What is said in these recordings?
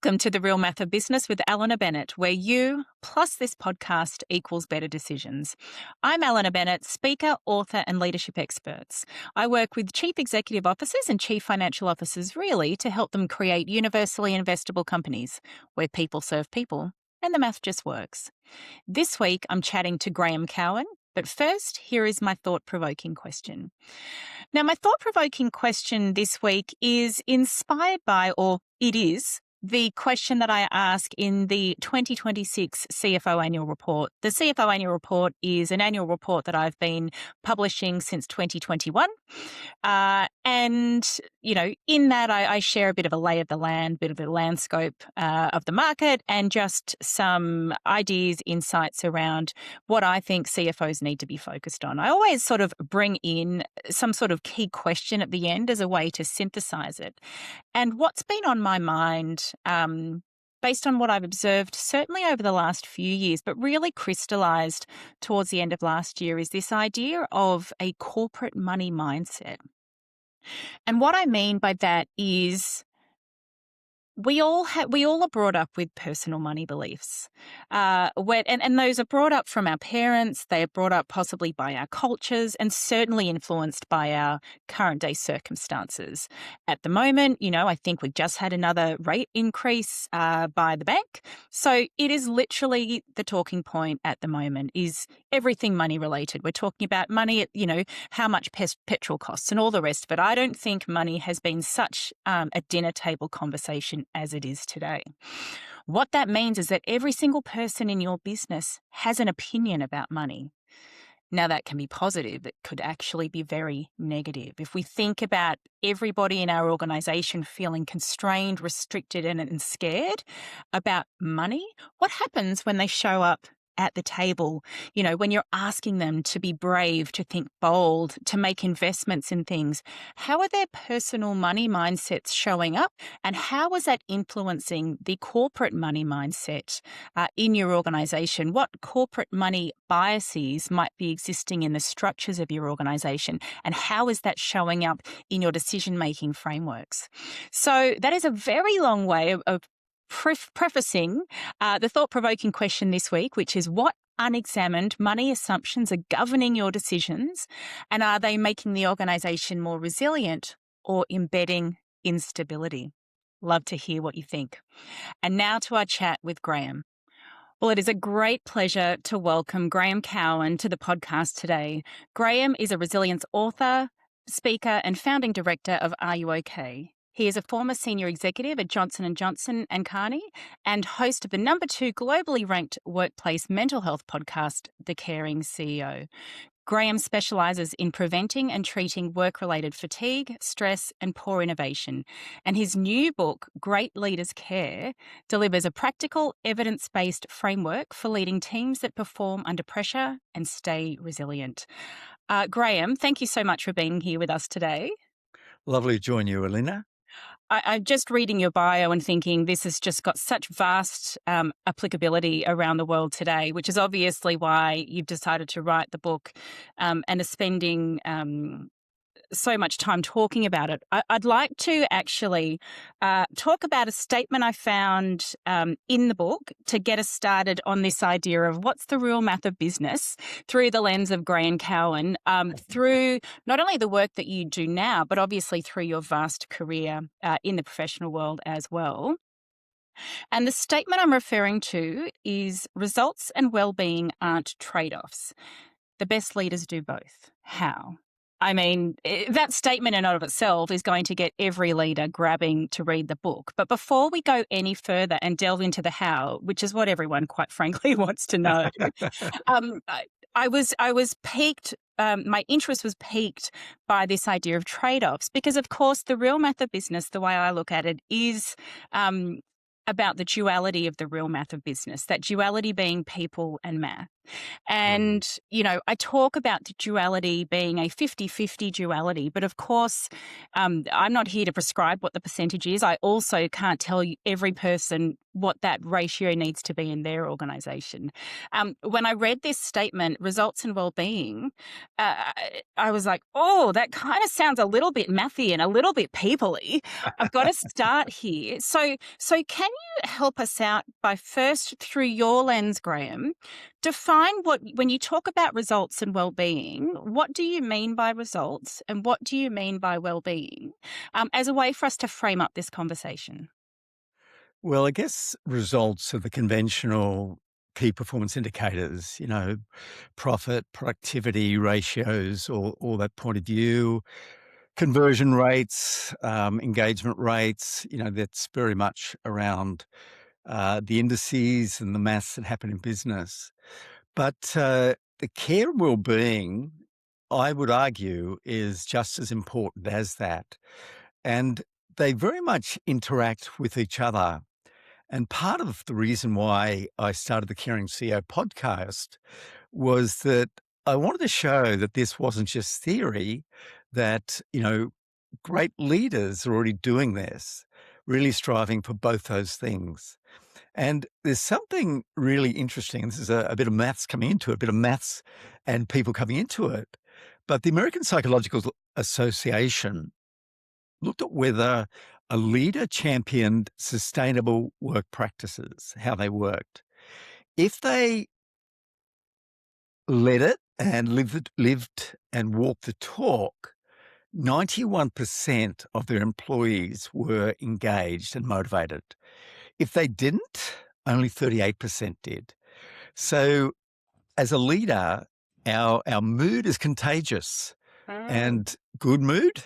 Welcome to The Real Math of Business with Eleanor Bennett, where you plus this podcast equals better decisions. I'm Eleanor Bennett, speaker, author, and leadership experts. I work with chief executive officers and chief financial officers, really, to help them create universally investable companies where people serve people and the math just works. This week, I'm chatting to Graeme Cowan. But first, here is my thought-provoking question. Now, my thought-provoking question this week is inspired by, or it is, the question that I ask in the 2026 CFO Annual Report. The CFO Annual Report is an annual report that I've been publishing since 2021. And, in that I share a bit of a lay of the land, a bit of a landscape of the market and just some ideas, insights around what I think CFOs need to be focused on. I always sort of bring in some sort of key question at the end as a way to synthesize it. And what's been on my mind, based on what I've observed, certainly over the last few years, but really crystallized towards the end of last year, is this idea of a corporate money mindset. And what I mean by that is we all are brought up with personal money beliefs, and those are brought up from our parents. They are brought up possibly by our cultures and certainly influenced by our current day circumstances. At the moment, I think we just had another rate increase by the bank, so it is literally the talking point at the moment is everything money related. We're talking about money, how much petrol costs and all the rest of it. I don't think money has been such a dinner table conversation as it is today. What that means is that every single person in your business has an opinion about money. Now, that can be positive. It could actually be very negative. If we think about everybody in our organization feeling constrained, restricted, and scared about money, what happens when they show up at the table, when you're asking them to be brave, to think bold, to make investments in things? How are their personal money mindsets showing up, and how is that influencing the corporate money mindset in your organization? What corporate money biases might be existing in the structures of your organization, and how is that showing up in your decision-making frameworks? So that is a very long way of prefacing the thought-provoking question this week, which is what unexamined money assumptions are governing your decisions, and are they making the organisation more resilient or embedding instability? Love to hear what you think. And now to our chat with Graeme. Well, it is a great pleasure to welcome Graeme Cowan to the podcast today. Graeme is a resilience author, speaker, and founding director of Are You OK? He is a former senior executive at Johnson Johnson and Kearney and host of the #2 globally ranked workplace mental health podcast, The Caring CEO. Graeme specialises in preventing and treating work-related fatigue, stress, and poor innovation. And his new book, Great Leaders Care, delivers a practical, evidence-based framework for leading teams that perform under pressure and stay resilient. Graeme, thank you so much for being here with us today. Lovely to join you, Elena. I'm just reading your bio and thinking this has just got such vast applicability around the world today, which is obviously why you've decided to write the book and are spending so much time talking about it. I'd like to actually talk about a statement I found in the book to get us started on this idea of what's the real math of business through the lens of Graeme Cowan, through not only the work that you do now, but obviously through your vast career in the professional world as well. And the statement I'm referring to is results and well-being aren't trade-offs. The best leaders do both. How? I mean, that statement in and of itself is going to get every leader grabbing to read the book. But before we go any further and delve into the how, which is what everyone, quite frankly, wants to know, I was piqued. My interest was piqued by this idea of trade-offs because, of course, the real math of business, the way I look at it, is about the duality of the real math of business, that duality being people and math. And, I talk about the duality being a 50-50 duality, but of course, I'm not here to prescribe what the percentage is. I also can't tell you every person what that ratio needs to be in their organisation. When I read this statement, results and wellbeing, I was like, oh, that kind of sounds a little bit mathy and a little bit people-y. I've got to start here. So can you help us out by first, through your lens, Graeme, define when you talk about results and well-being, what do you mean by results and what do you mean by well-being, as a way for us to frame up this conversation? Well, I guess results are the conventional key performance indicators, profit, productivity ratios, all that point of view, conversion rates, engagement rates, that's very much around the indices and the maths that happen in business. But the care and well-being, I would argue, is just as important as that. And they very much interact with each other. And part of the reason why I started the Caring CEO podcast was that I wanted to show that this wasn't just theory, that, great leaders are already doing this, really striving for both those things. And there's something really interesting. This is a bit of maths coming into it, a bit of maths and people coming into it. But the American Psychological Association looked at whether a leader championed sustainable work practices, how they worked. If they led it and lived and walked the talk, 91% of their employees were engaged and motivated. If they didn't, only 38% did. So as a leader, our mood is contagious, and good mood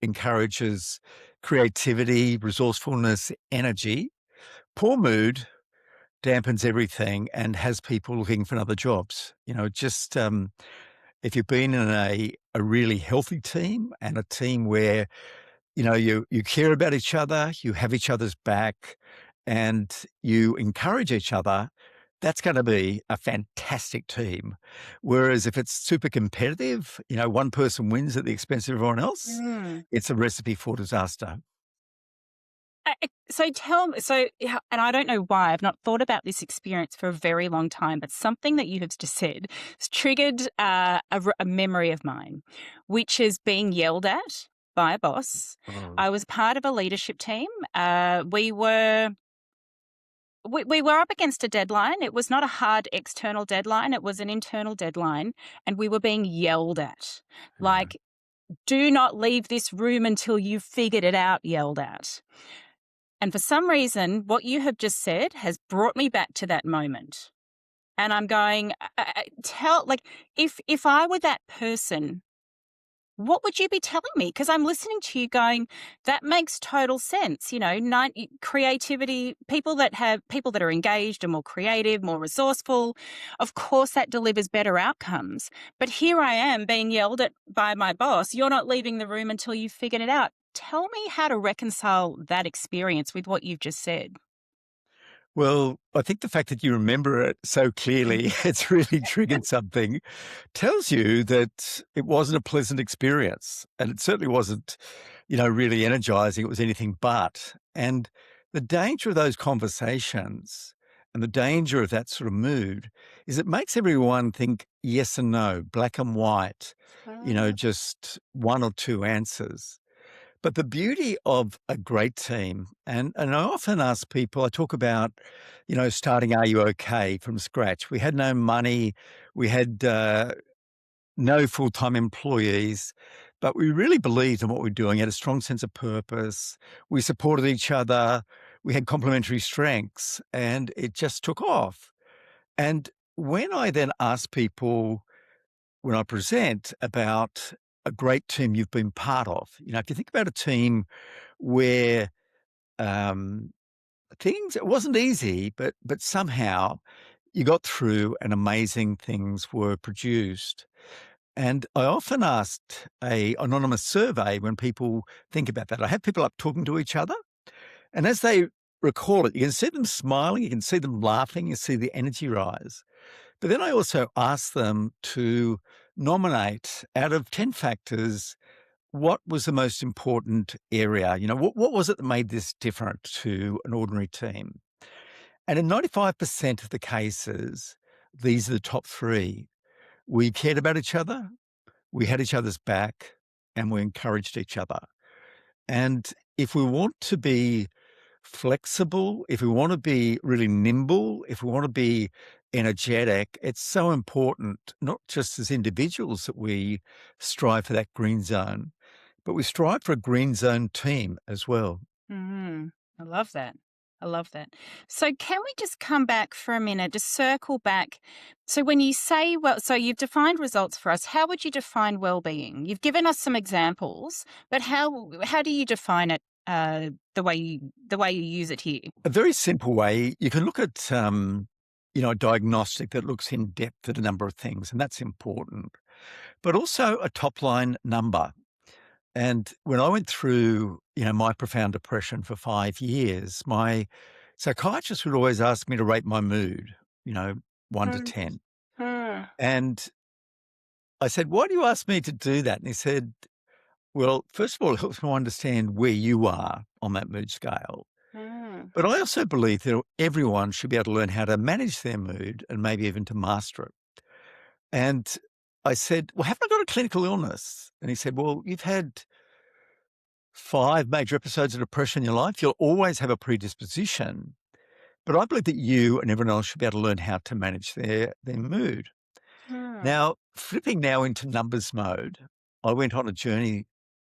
encourages creativity, resourcefulness, energy. Poor mood dampens everything and has people looking for other jobs. Just if you've been in a really healthy team and a team where, you care about each other, you have each other's back, and you encourage each other, that's going to be a fantastic team. Whereas if it's super competitive, one person wins at the expense of everyone else, it's a recipe for disaster. So tell me, and I don't know why, I've not thought about this experience for a very long time, but something that you have just said has triggered a memory of mine, which is being yelled at by a boss. I was part of a leadership team. We were up against a deadline. It was not a hard external deadline. It was an internal deadline, and we were being yelled at. Like, do not leave this room until you've figured it out, yelled at. And for some reason, what you have just said has brought me back to that moment. And I'm going, if I were that person, what would you be telling me? Because I'm listening to you going, that makes total sense. Creativity, people that are engaged and more creative, more resourceful, of course that delivers better outcomes. But here I am being yelled at by my boss, you're not leaving the room until you've figured it out. Tell me how to reconcile that experience with what you've just said. Well, I think the fact that you remember it so clearly, it's really triggered something, tells you that it wasn't a pleasant experience. And it certainly wasn't, really energizing. It was anything but. And the danger of those conversations and the danger of that sort of mood is it makes everyone think yes and no, black and white, just one or two answers. But the beauty of a great team, and I often ask people, I talk about, starting Are You OK from scratch. We had no money, we had no full-time employees, but we really believed in what we were doing, had a strong sense of purpose. We supported each other, we had complementary strengths, and it just took off. And when I then ask people, when I present about a great team you've been part of, if you think about a team where it wasn't easy, but somehow you got through and amazing things were produced. And I often asked an anonymous survey when people think about that. I have people up talking to each other, and as they recall it, you can see them smiling, you can see them laughing, you see the energy rise. But then I also asked them to nominate out of 10 factors, what was the most important area? What was it that made this different to an ordinary team? And in 95% of the cases, these are the top three. We cared about each other, we had each other's back, and we encouraged each other. And if we want to be flexible, if we want to be really nimble, if we want to be energetic, it's so important, not just as individuals that we strive for that green zone, but we strive for a green zone team as well. Mm, I love that. I love that. So can we just come back for a minute, just circle back? So when you say, well, so you've defined results for us. How would you define well-being? You've given us some examples, but how do you define it? The way you use it here. A very simple way, you can look at, a diagnostic that looks in depth at a number of things, and that's important, but also a top line number. And when I went through, my profound depression for 5 years, my psychiatrist would always ask me to rate my mood, 1 to Mm, 10. mm, And I said, "Why do you ask me to do that?" And he said, "Well, first of all, it helps me understand where you are on that mood scale. mm, But I also believe that everyone should be able to learn how to manage their mood and maybe even to master it." And I said, "Well, haven't I got a clinical illness?" And he said, "Well, you've had 5 major episodes of depression in your life. You'll always have a predisposition. But I believe that you and everyone else should be able to learn how to manage their mood." mm, Now, flipping now into numbers mode, I went on a journey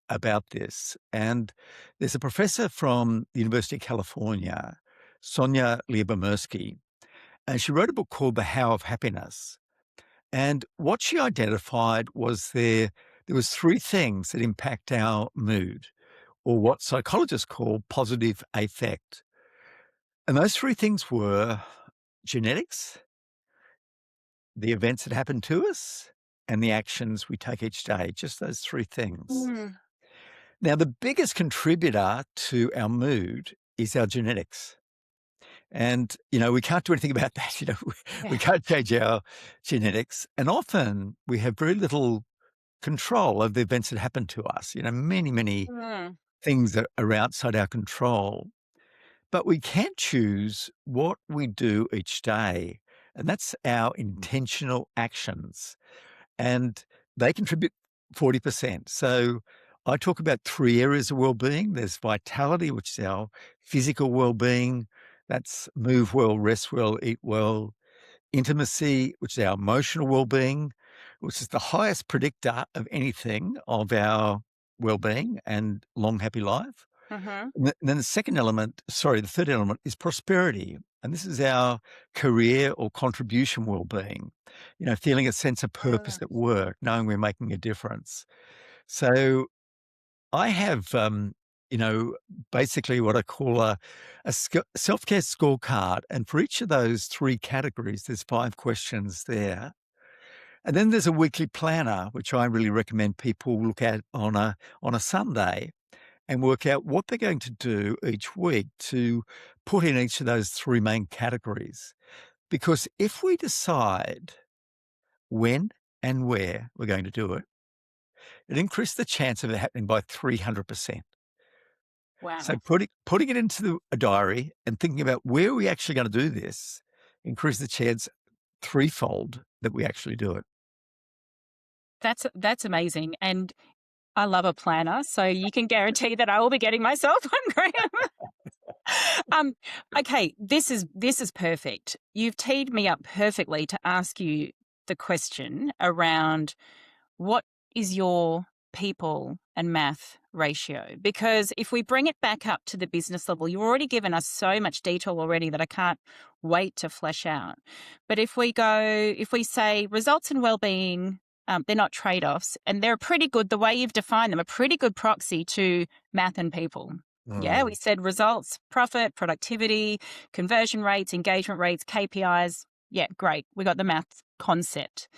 about this, and there's a professor from the University of California, Sonia Lyubomirsky, and she wrote a book called The How of Happiness. And what she identified was there was 3 things that impact our mood, or what psychologists call positive affect. And those 3 things were genetics, the events that happen to us, and the actions we take each day, just those 3 things. mm. Now, the biggest contributor to our mood is our genetics. And, we can't do anything about that. We Yeah. can't change our genetics. And often we have very little control of the events that happen to us. Many, many Mm, things that are outside our control. But we can choose what we do each day. And that's our intentional actions. And they contribute 40%. So I talk about 3 areas of well-being. There's vitality, which is our physical well-being. That's move well, rest well, eat well. Intimacy, which is our emotional well-being, which is the highest predictor of anything of our well-being and long, happy life. mhm. And then the third element is prosperity. And this is our career or contribution well-being, feeling a sense of purpose Mm. at work, knowing we're making a difference. So I have, basically what I call a self-care scorecard. And for each of those 3 categories, there's 5 questions there. And then there's a weekly planner, which I really recommend people look at on a Sunday and work out what they're going to do each week to put in each of those 3 main categories. Because if we decide when and where we're going to do it, it increases the chance of it happening by 300%. So Wow. putting it into a diary and thinking about where we actually going to do this increases the chance threefold that we actually do it. That's amazing, and I love a planner, so you can guarantee that I will be getting myself one, Graham. Um, okay, this is perfect. You've teed me up perfectly to ask you the question around what is your people and math ratio? Because if we bring it back up to the business level, you've already given us so much detail already that I can't wait to flesh out. But if we say results and well-being, they're not trade-offs, and they're pretty good, the way you've defined them, a pretty good proxy to math and people. Yeah, we Mm. said results, profit, productivity, conversion rates, engagement rates, KPIs. Yeah, great. We got the math concept.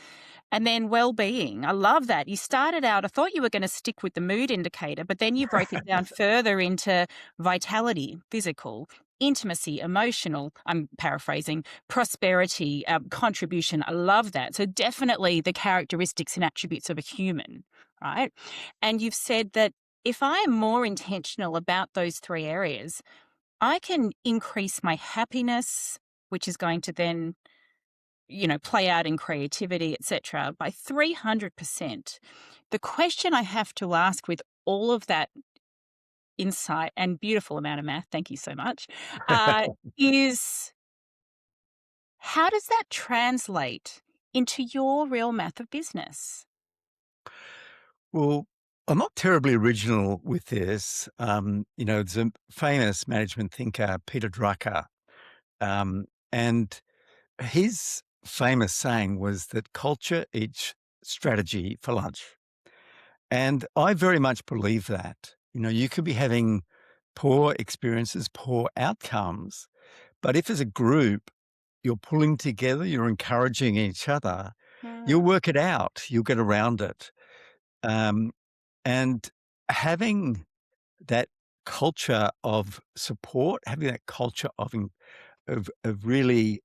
And then well-being. I love that. You started out, I thought you were going to stick with the mood indicator, but then you broke it down further into vitality, physical, intimacy, emotional, I'm paraphrasing, prosperity, contribution. I love that. So definitely the characteristics and attributes of a human, right? And you've said that if I am more intentional about those three areas, I can increase my happiness, which is going to then, play out in creativity, etc., by 300%. The question I have to ask with all of that insight and beautiful amount of math, thank you so much, is how does that translate into your real math of business? Well, I'm not terribly original with this. There's a famous management thinker, Peter Drucker, and his famous saying was that culture eats strategy for lunch. And I very much believe that. You could be having poor experiences, poor outcomes, but if as a group you're pulling together, you're encouraging each other, you'll Mm. work it out, you'll get around it. Um, and having that culture of support, having that culture of really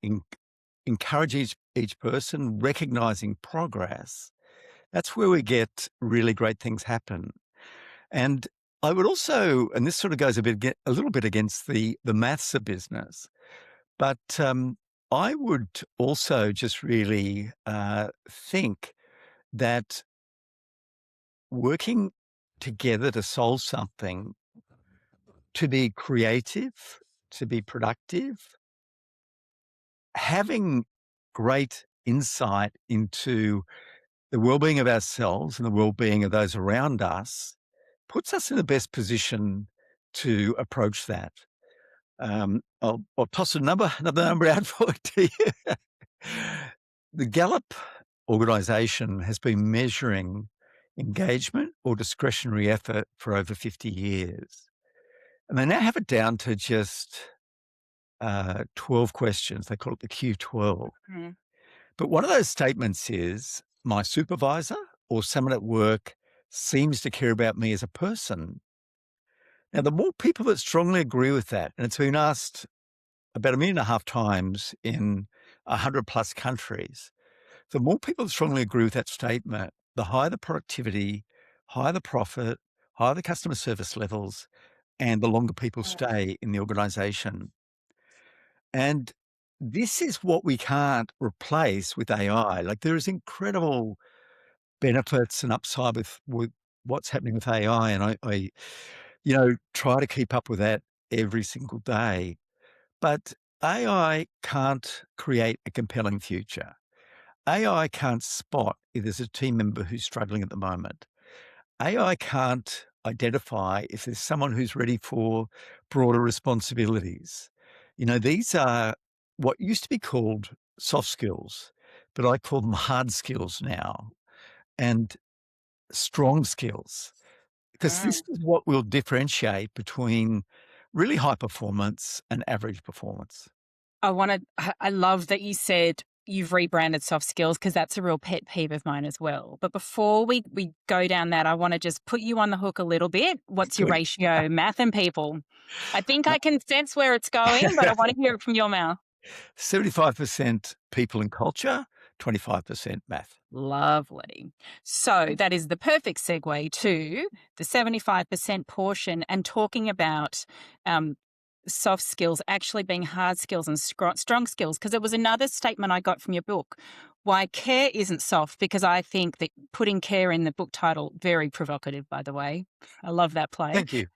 encouraging each person, recognizing progress, that's where we get really great things happen. And I would also, and this sort of goes a little bit against the maths of business, but I would also just really think that working together to solve something, to be creative, to be productive, having great insight into the well-being of ourselves and the well-being of those around us puts us in the best position to approach that. I'll toss another number out for it to you. The Gallup organization has been measuring engagement or discretionary effort for over 50 years. And they now have it down to just 12 questions. They call it the Q12. Mm. But one of those statements is my supervisor or someone at work seems to care about me as a person. Now, the more people that strongly agree with that, and it's been asked about 1.5 million times in 100 plus countries, the more people that strongly agree with that statement, the higher the productivity, higher the profit, higher the customer service levels, and the longer people stay in the organization. And this is what we can't replace with AI. Like there is incredible benefits and upside with what's happening with AI. And I try to keep up with that every single day. But AI can't create a compelling future. AI can't spot if there's a team member who's struggling at the moment. AI can't identify if there's someone who's ready for broader responsibilities. These are what used to be called soft skills, but I call them hard skills now and strong skills, because this Mm. is what will differentiate between really high performance and average performance. I love that you said you've rebranded soft skills because that's a real pet peeve of mine as well. But before we go down that, I want to just put you on the hook a little bit. What's your Good. ratio, math and people? I think I can sense where it's going, but I want to hear it from your mouth. 75% people and culture, 25% math. Lovely. So that is the perfect segue to the 75% portion and talking about um, soft skills actually being hard skills and strong skills. Because it was another statement I got from your book. Why care isn't soft, because I think that putting care in the book title, very provocative, by the way. I love that play. Thank you.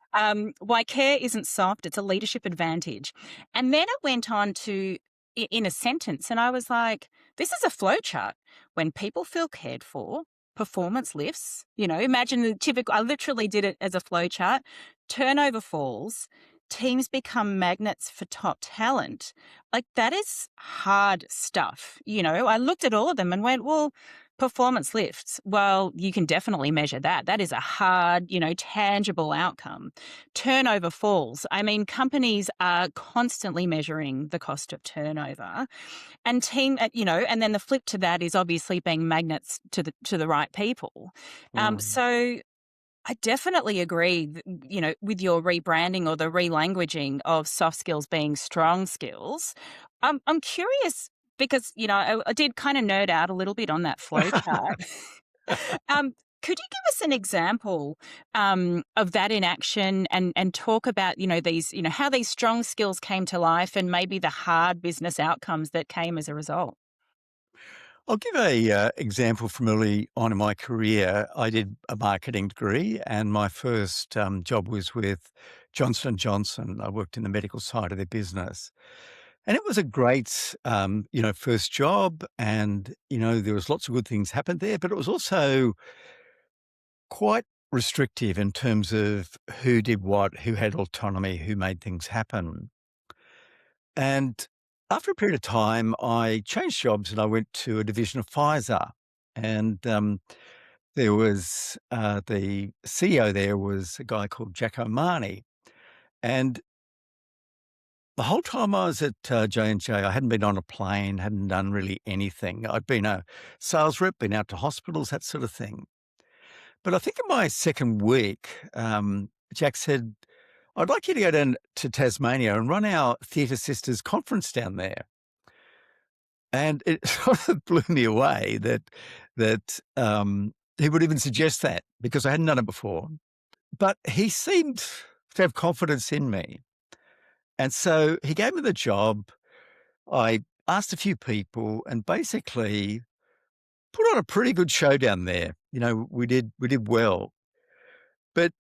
Why care isn't soft, it's a leadership advantage. And then it went on to, in a sentence, and I was like, this is a flow chart. When people feel cared for, performance lifts. Imagine the typical, I literally did it as a flow chart. Turnover falls, teams become magnets for top talent. Like that is hard stuff. I looked at all of them and went, well, performance lifts. Well, you can definitely measure that. That is a hard, tangible outcome. Turnover falls. I mean, companies are constantly measuring the cost of turnover. And and then the flip to that is obviously being magnets to the right people. Mm. So I definitely agree, with your rebranding or the relanguaging of soft skills being strong skills. I'm curious because, I did kind of nerd out a little bit on that flow chart. Um, could you give us an example of that in action and talk about, these, how these strong skills came to life and maybe the hard business outcomes that came as a result? I'll give a example from early on in my career. I did a marketing degree, and my first job was with Johnson Johnson. I worked in the medical side of their business, and it was a great, first job. And there was lots of good things happened there, but it was also quite restrictive in terms of who did what, who had autonomy, who made things happen. And after a period of time, I changed jobs and I went to a division of Pfizer. And there was the CEO there was a guy called Jack O'Mahony. And the whole time I was at J&J, I hadn't been on a plane, hadn't done really anything. I'd been a sales rep, been out to hospitals, that sort of thing. But I think in my second week, Jack said, I'd like you to go down to Tasmania and run our Theatre Sisters conference down there. And it sort of blew me away that he would even suggest that because I hadn't done it before. But he seemed to have confidence in me. And so he gave me the job. I asked a few people and basically put on a pretty good show down there. We did well. But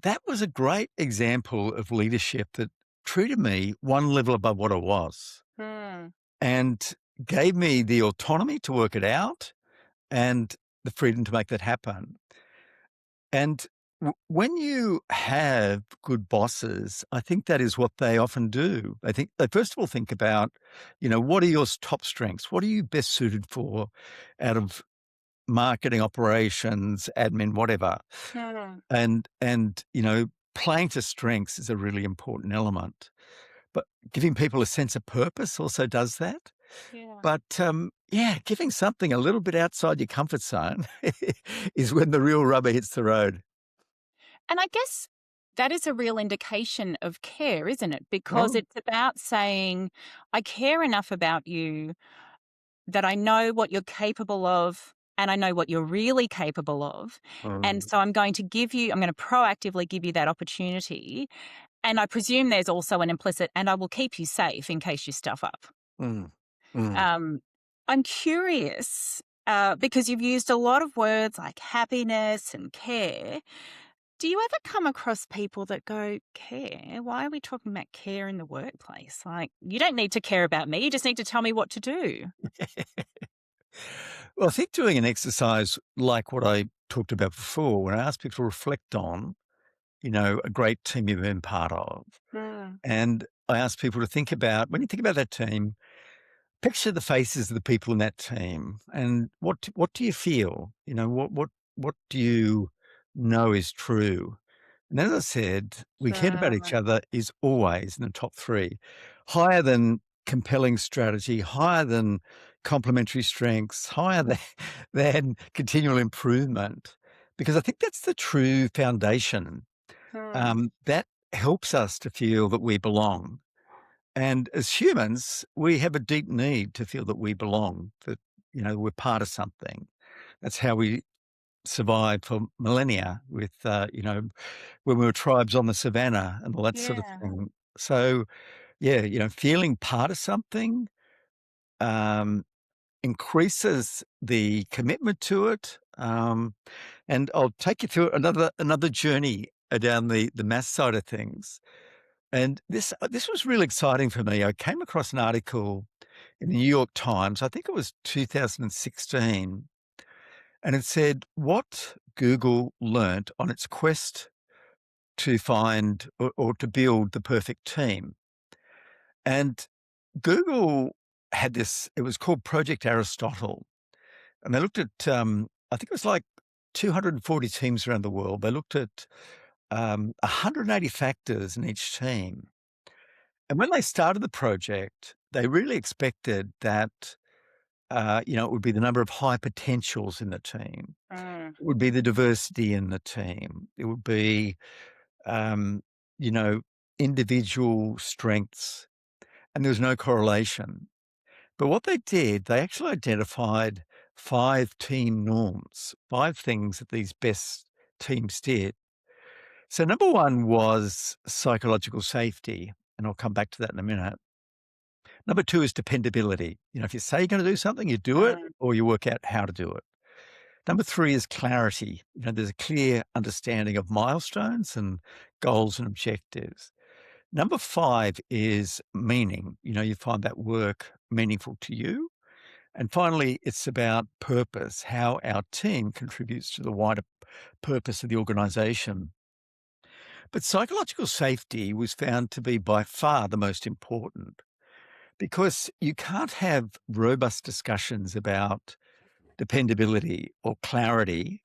that was a great example of leadership that treated me one level above what I was Hmm. and gave me the autonomy to work it out and the freedom to make that happen. And when you have good bosses, I think that is what they often do. I think they first of all think about, what are your top strengths? What are you best suited for out of marketing, operations, admin, whatever. Hmm. And playing to strengths is a really important element. But giving people a sense of purpose also does that. Yeah. But yeah, giving something a little bit outside your comfort zone is when the real rubber hits the road. And I guess that is a real indication of care, isn't it? Because Oh, it's about saying, I care enough about you that I know what you're capable of and I know what you're really capable of. And mm, so I'm going to proactively give you that opportunity. And I presume there's also an implicit, and I will keep you safe in case you stuff up. mm, mm. Um, I'm curious because you've used a lot of words like happiness and care. Do you ever come across people that go, care? Why are we talking about care in the workplace? Like, you don't need to care about me. You just need to tell me what to do. Well, I think doing an exercise like what I talked about before, when I ask people to reflect on, a great team you've been part of, Mm. and I ask people to think about when you think about that team, picture the faces of the people in that team, and what do you feel? What do you know is true? And as I said, we cared about each Mm. other is always in the top three, higher than compelling strategy, higher than complementary strengths, higher than, than continual improvement, because I think that's the true foundation. Mm. That helps us to feel that we belong. And as humans, we have a deep need to feel that we belong, that, we're part of something. That's how we survived for millennia with, when we were tribes on the savannah and all that sort of Yeah. thing. So, yeah, feeling part of something um, increases the commitment to it. And I'll take you through another journey down the math side of things. And this was really exciting for me. I came across an article in the New York Times, I think it was 2016, and it said what Google learnt on its quest to find or to build the perfect team. And Google had this, it was called Project Aristotle. And they looked at, I think it was like 240 teams around the world. They looked at 180 factors in each team. And when they started the project, they really expected that It would be the number of high potentials in the team. Mm. It would be the diversity in the team. It would be, um, you know, individual strengths, and there was no correlation. But what they did, they actually identified 5 team norms, 5 things that these best teams did. So number 1 was psychological safety, and I'll come back to that in a minute. Number 2 is dependability. If you say you're gonna do something, you do it, Mm. or you work out how to do it. Number 3 is clarity. There's a clear understanding of milestones and goals and objectives. Number 5 is meaning. You find that work meaningful to you. And finally, it's about purpose, how our team contributes to the wider purpose of the organization. But psychological safety was found to be by far the most important because you can't have robust discussions about dependability or clarity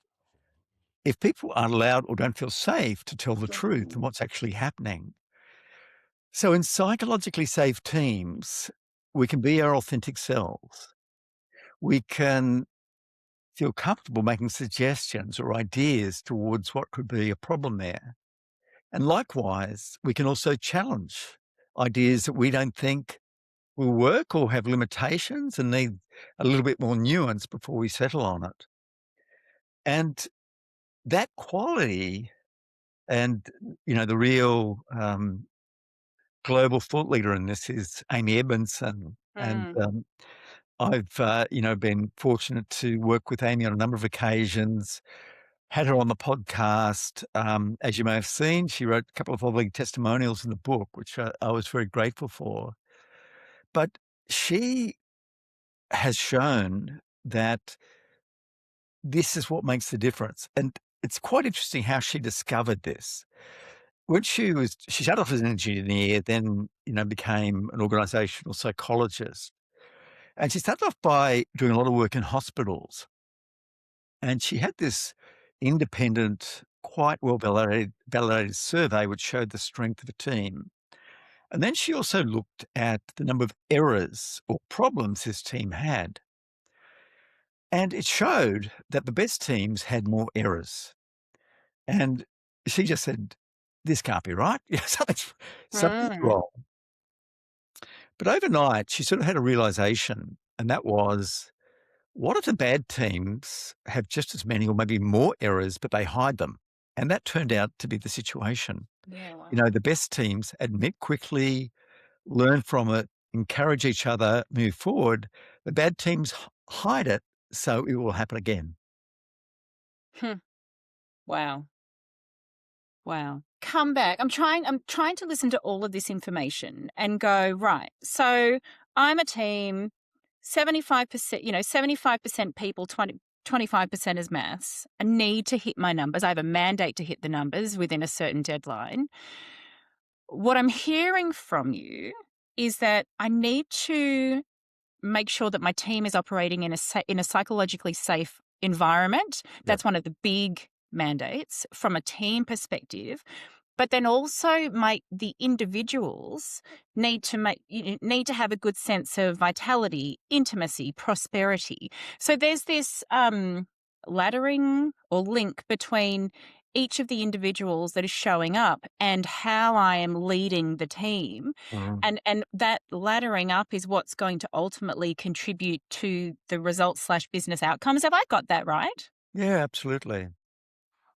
if people aren't allowed or don't feel safe to tell the truth and what's actually happening. So, in psychologically safe teams, we can be our authentic selves. We can feel comfortable making suggestions or ideas towards what could be a problem there. And likewise, we can also challenge ideas that we don't think will work or have limitations and need a little bit more nuance before we settle on it. And that quality and, the real global thought leader in this is Amy Edmondson. And Mm. I've, been fortunate to work with Amy on a number of occasions, had her on the podcast. As you may have seen, she wrote a couple of lovely testimonials in the book, which I was very grateful for. But she has shown that this is what makes the difference. And it's quite interesting how she discovered this. When she started off as an engineer, then, became an organizational psychologist. And she started off by doing a lot of work in hospitals. And she had this independent, quite well validated survey which showed the strength of a team. And then she also looked at the number of errors or problems his team had. And it showed that the best teams had more errors. And she just said, this can't be right. Something's Mm. wrong. But overnight, she sort of had a realization, and that was, what if the bad teams have just as many or maybe more errors, but they hide them? And that turned out to be the situation. Yeah, wow. The best teams admit quickly, learn from it, encourage each other, move forward. The bad teams hide it, so it will happen again. Hmm. Wow. Wow. Come back. I'm trying to listen to all of this information and go, right. So I'm a team, 75%, 75% people, 25% is maths. I need to hit my numbers. I have a mandate to hit the numbers within a certain deadline. What I'm hearing from you is that I need to make sure that my team is operating in a psychologically safe environment. Yep. That's one of the big mandates from a team perspective. But then also the individuals need to have a good sense of vitality, intimacy, prosperity. So there's this laddering or link between each of the individuals that is showing up and how I am leading the team. Mhm. And that laddering up is what's going to ultimately contribute to the results/business outcomes. Have I got that right? Yeah, absolutely.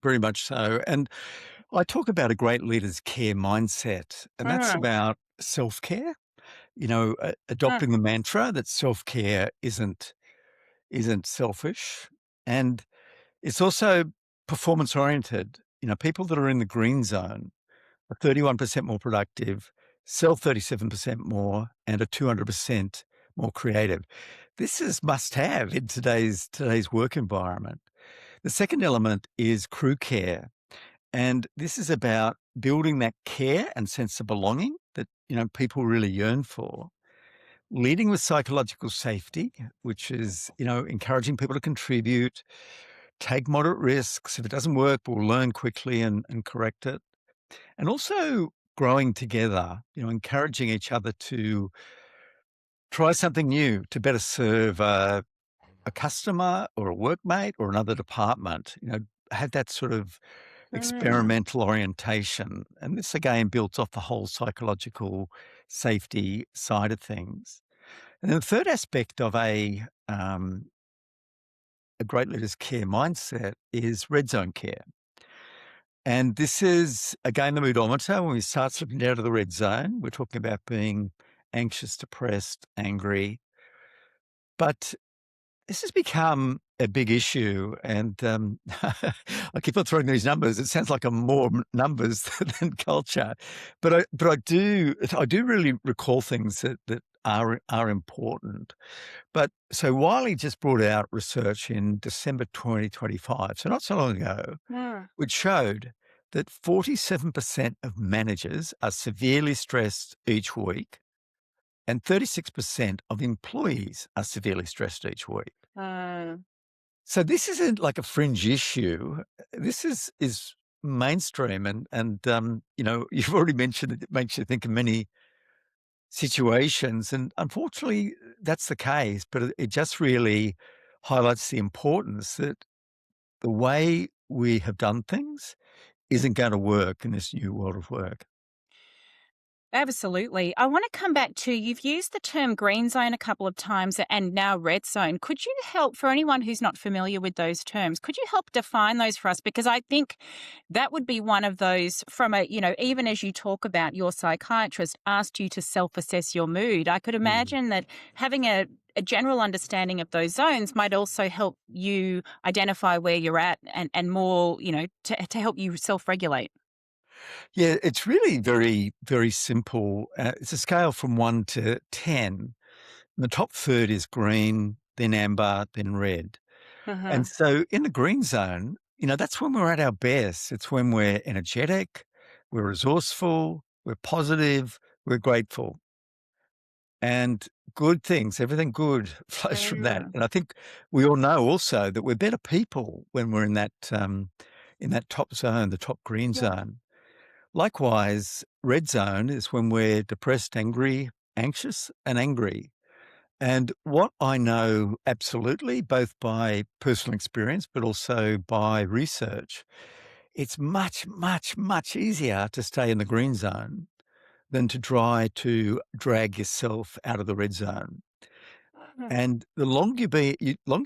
Very much so. And I talk about a great leader's care mindset, and that's Mm, about self care. mm, Adopting the mantra that self care isn't selfish, and it's also performance oriented. People that are in the green zone are 31% more productive, sell 37% more, and are 200% more creative. This is must have in today's work environment. The second element is crew care. And this is about building that care and sense of belonging that, people really yearn for. Leading with psychological safety, which is, encouraging people to contribute, take moderate risks. If it doesn't work, we'll learn quickly and correct it. And also growing together, encouraging each other to try something new to better serve a customer or a workmate or another department. Have that sort of Mm. experimental orientation. And this again builds off the whole psychological safety side of things. And then the third aspect of a great leader's care mindset is red zone care. And this is again the moodometer. When we start slipping down to the red zone, we're talking about being anxious, depressed, angry. But this has become a big issue, and I keep on throwing these numbers. It sounds like I'm more numbers than culture, but I do really recall things that are important. But so Wiley just brought out research in December 2025, so not so long ago, Mm. which showed that 47% of managers are severely stressed each week, and 36% of employees are severely stressed each week. Mm. So this isn't like a fringe issue. This is mainstream, and you've already mentioned it makes you think of many situations, and unfortunately, that's the case. But it just really highlights the importance that the way we have done things isn't going to work in this new world of work. Absolutely. I want to come back to you've used the term green zone a couple of times and now red zone. Could you help for anyone who's not familiar with those terms? Could you help define those for us? Because I think that would be one of those from even as you talk about your psychiatrist asked you to self assess your mood, I could Mm. imagine that having a general understanding of those zones might also help you identify where you're at and more, to help you self regulate. Yeah, it's really very, very simple. It's a scale from 1 to 10. The top third is green, then amber, then red. And Uh-huh. so in the green zone, that's when we're at our best. It's when we're energetic, we're resourceful, we're positive, we're grateful. And good things, everything good flows from that. Mm. And I think we all know also that we're better people when we're in that top zone, the top green Yeah. zone. Likewise, red zone is when we're depressed, angry, anxious, and angry. And what I know absolutely, both by personal experience, but also by research, it's much, much, much easier to stay in the green zone than to try to drag yourself out of the red zone. Mm. And the longer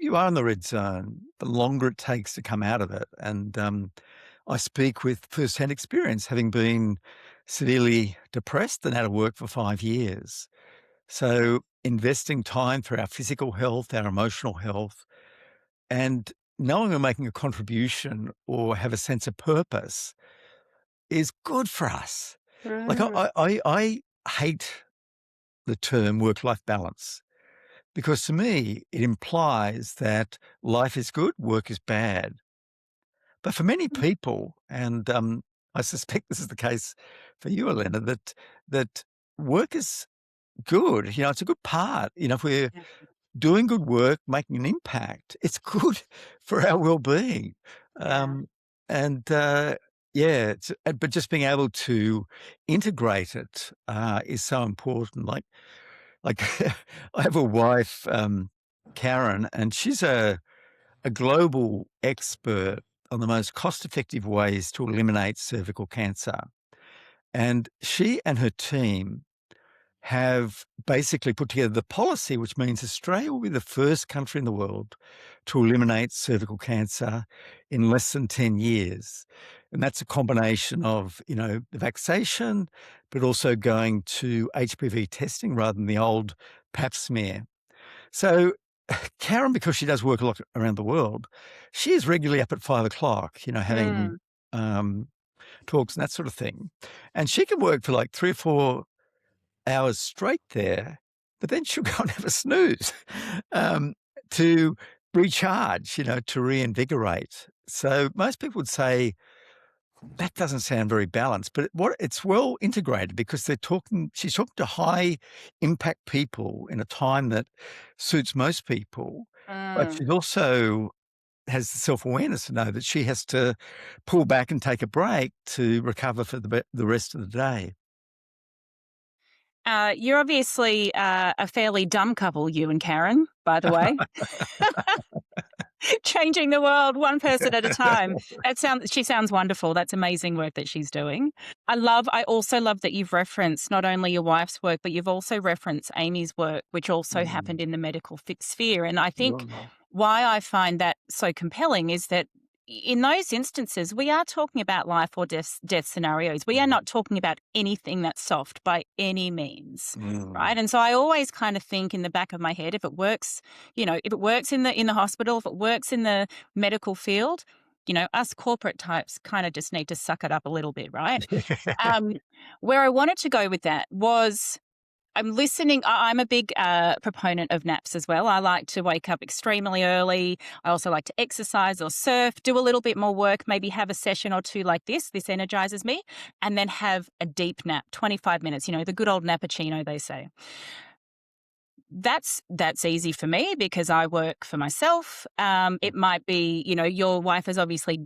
you are in the red zone, the longer it takes to come out of it. And I speak with first-hand experience, having been severely depressed and out of work for 5 years. So investing time for our physical health, our emotional health, and knowing we're making a contribution or have a sense of purpose is good for us. Like Mm. I hate the term work-life balance because to me it implies that life is good, work is bad. But for many people, and I suspect this is the case for you, Elena, that work is good. It's a good part. If we're Yeah. doing good work, making an impact, it's good for our well-being. Yeah. Um, and yeah, but just being able to integrate it is so important. Like I have a wife, Karen, and she's a global expert on the most cost-effective ways to eliminate cervical cancer. And she and her team have basically put together the policy, which means Australia will be the first country in the world to eliminate cervical cancer in less than 10 years. And that's a combination of, the vaccination, but also going to HPV testing rather than the old pap smear. So Karen, because she does work a lot around the world, she is regularly up at 5 o'clock, having Mm. um, talks and that sort of thing. And she can work for like 3 or 4 hours straight there, but then she'll go and have a snooze um, to recharge, to reinvigorate. So most people would say that doesn't sound very balanced, but it's well integrated because she's talking to high impact people in a time that suits most people, but she Mm. also has the self-awareness to know that she has to pull back and take a break to recover for the rest of the day. You're obviously a fairly dumb couple, you and Karen, by the way. Changing the world one person at a time. She sounds wonderful. That's amazing work that she's doing. I also love that you've referenced not only your wife's work, but you've also referenced Amy's work, which also Mm, happened in the medical sphere. And I think right. why I find that so compelling is that in those instances, we are talking about life or death scenarios. We are Mm, not talking about anything that's soft by any means, mm. right? And so I always kind of think in the back of my head, if it works, if it works in the hospital, if it works in the medical field, us corporate types kind of just need to suck it up a little bit, right? Um, where I wanted to go with that was I'm listening. I'm a big proponent of naps as well. I like to wake up extremely early. I also like to exercise or surf, do a little bit more work, maybe have a session or two like this. This energizes me. And then have a deep nap, 25 minutes, the good old nappuccino, they say. That's easy for me because I work for myself. It might be, your wife has obviously,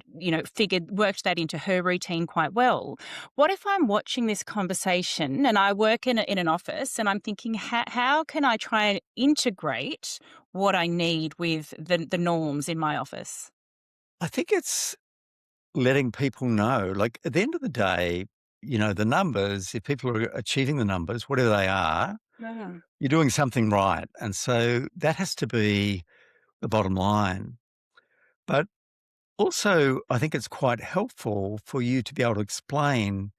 worked that into her routine quite well. What if I'm watching this conversation and I work in an office and I'm thinking, how can I try and integrate what I need with the norms in my office? I think it's letting people know, like, at the end of the day, the numbers, if people are achieving the numbers, whatever they are, Yeah. you're doing something right. And so that has to be the bottom line. But also, I think it's quite helpful for you to be able to explain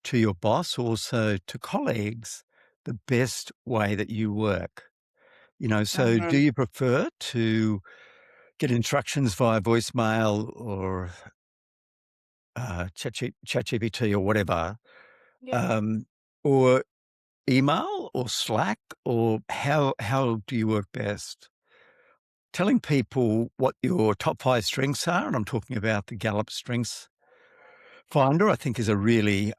to your boss, also to colleagues, the best way that you work. So do Mhm. you prefer to get instructions via voicemail or ChatGPT or whatever, Yeah. um, or email or Slack, or how do you work best? Telling people what your top 5 strengths are, and I'm talking about the Gallup Strengths Finder, I think is a really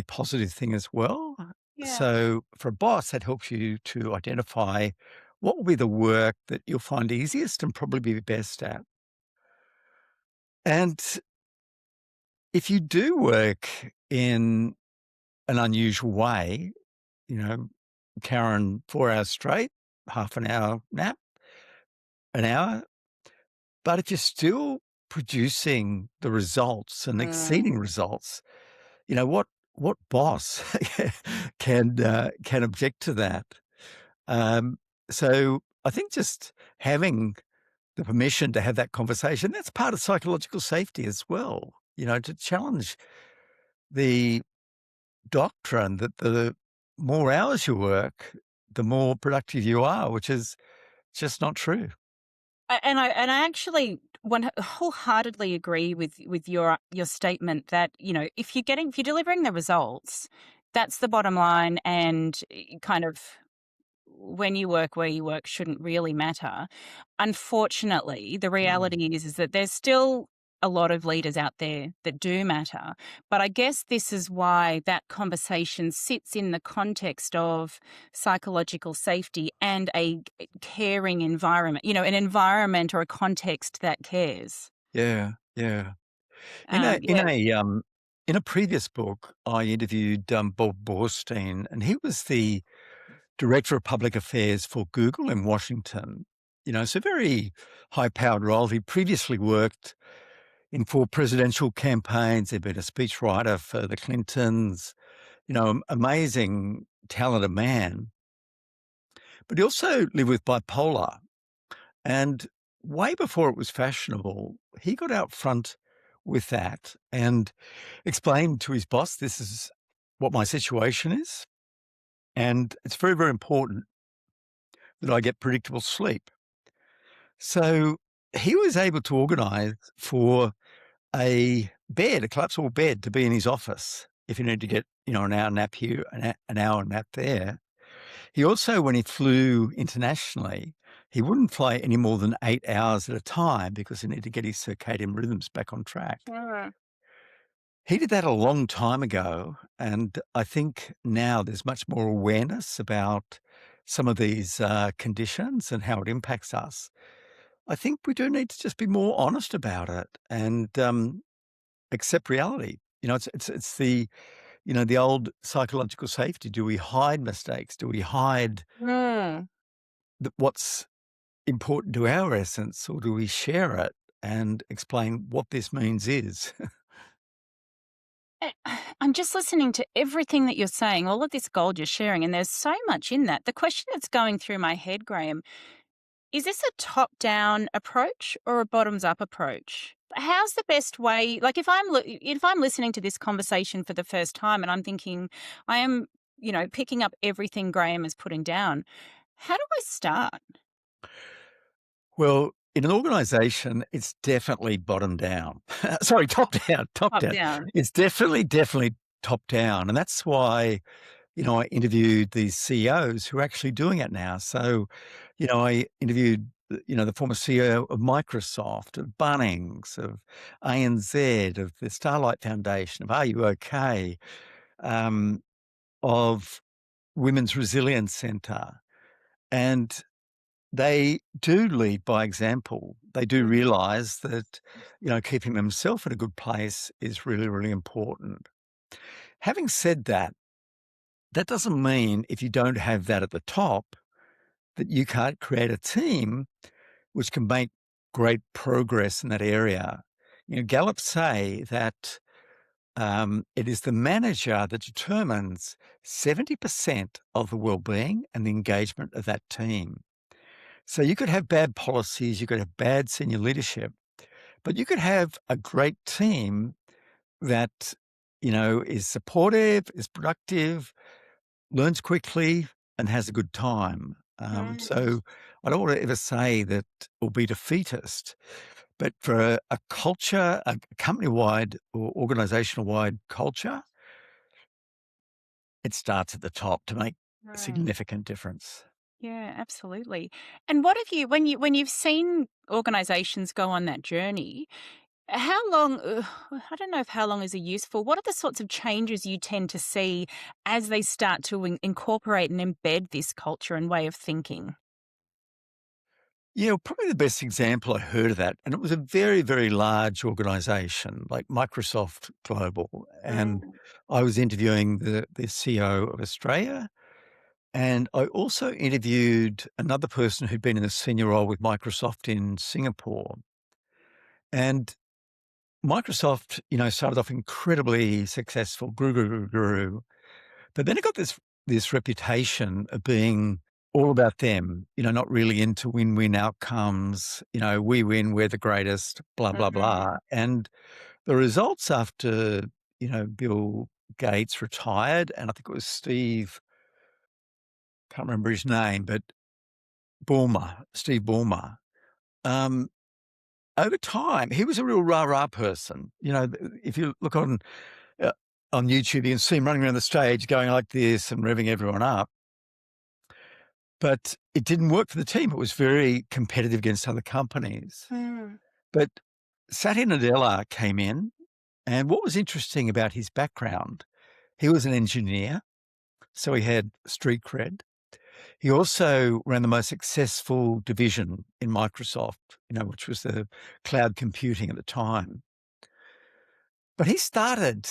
positive thing as well. Yeah. So for a boss, that helps you to identify what will be the work that you'll find easiest and probably be best at. And if you do work in an unusual way, you know, Karen, 4 hours straight, half an hour nap, an hour. But if you're still producing the results and Mm. exceeding results, what boss can object to that? Um, so I think just having the permission to have that conversation, that's part of psychological safety as well, to challenge the doctrine that the more hours you work, the more productive you are, which is just not true. And I actually wholeheartedly agree with your statement that if you're delivering the results, that's the bottom line, and kind of when you work where you work shouldn't really matter. Unfortunately, the Mm. reality is that there's still a lot of leaders out there that do matter. But I guess this is why that conversation sits in the context of psychological safety and a caring environment, an environment or a context that cares. Yeah, yeah. In a in Yeah. a, um, in a previous book, I interviewed, Bob Borstein, and he was the director of public affairs for Google in Washington. So very high-powered role. He previously worked in 4 presidential campaigns. He'd been a speechwriter for the Clintons, amazing, talented man. But he also lived with bipolar, and way before it was fashionable, he got out front with that and explained to his boss, "This is what my situation is, and it's very, very important that I get predictable sleep." So he was able to organize for a collapsible bed to be in his office if you need to get, an hour nap here, an hour nap there. He also, when he flew internationally, he wouldn't fly any more than 8 hours at a time because he needed to get his circadian rhythms back on track. Mm. He did that a long time ago, and I think now there's much more awareness about some of these conditions and how it impacts us. I think we do need to just be more honest about it and accept reality. It's the the old psychological safety. Do we hide mistakes? Do we hide Mm. what's important to our essence, or do we share it and explain what this means is? Eh, I'm just listening to everything that you're saying, all of this gold you're sharing, and there's so much in that. The question that's going through my head, Graham, is this a top-down approach or a bottoms-up approach? How's the best way? Like, if I'm listening to this conversation for the first time and I'm thinking, I am, picking up everything Graham is putting down. How do I start? Well, in an organization, it's definitely bottom down. Sorry, top down, top Top down. down. It's definitely top down. And that's why, I interviewed these CEOs who are actually doing it now. So, I interviewed, the former CEO of Microsoft, of Bunnings, of ANZ, of the Starlight Foundation, of Are You OK? Um, of Women's Resilience Centre. And they do lead by example. They do Mm. realize that, keeping themselves in a good place is really, really important. Having said that, that doesn't mean if you don't have that at the top, that you can't create a team which can make great progress in that area. Gallup say that it is the manager that determines 70% of the well-being and the engagement of that team. So you could have bad policies, you could have bad senior leadership, but you could have a great team that, is supportive, is productive, learns quickly, and has a good time. Mm. So I don't want to ever say that or be defeatist, but for a culture, a company-wide or organizational-wide culture, it starts at the top to make a Mm. significant difference. Yeah, absolutely. And what have you when you've seen organizations go on that journey, how long I don't know if how long is a useful. What are the sorts of changes you tend to see as they start to incorporate and embed this culture and way of thinking? Yeah, probably the best example I heard of that, and it was a very, very large organization like Microsoft Global. And Mm. I was interviewing the CEO of Australia. And I also interviewed another person who'd been in a senior role with Microsoft in Singapore. And Microsoft, started off incredibly successful, grew. But then it got this reputation of being all about them, not really into win-win outcomes. We win, we're the greatest, blah, blah, blah. Mm. And the results after, Bill Gates retired, and I think it was can't remember his name, but Steve Ballmer. Um, Over time, he was a real rah-rah person. If you look uh, on YouTube, you can see him running around the stage going like this and revving everyone up. But it didn't work for the team. It was very competitive against other companies. Mm. But Satya Nadella came in, and what was interesting about his background, he was an engineer, so he had street cred. He also ran the most successful division in Microsoft, which was the cloud computing at the time. But he started